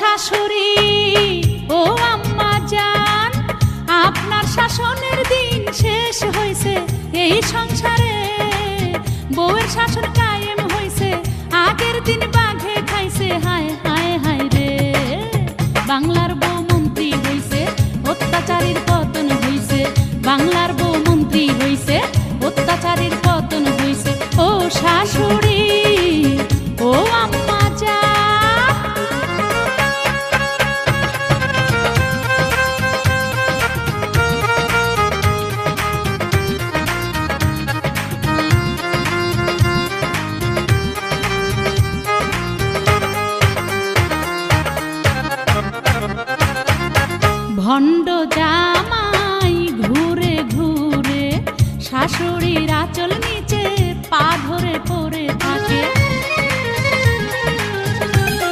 শাশুড়ি ও আম্মা জান, আপনার শাসনের দিন শেষ হইছে এই সংসারে। বউয়ের শাসন কায়েম হইছে, আগের দিন বাঘে খাইছে, হায় হায়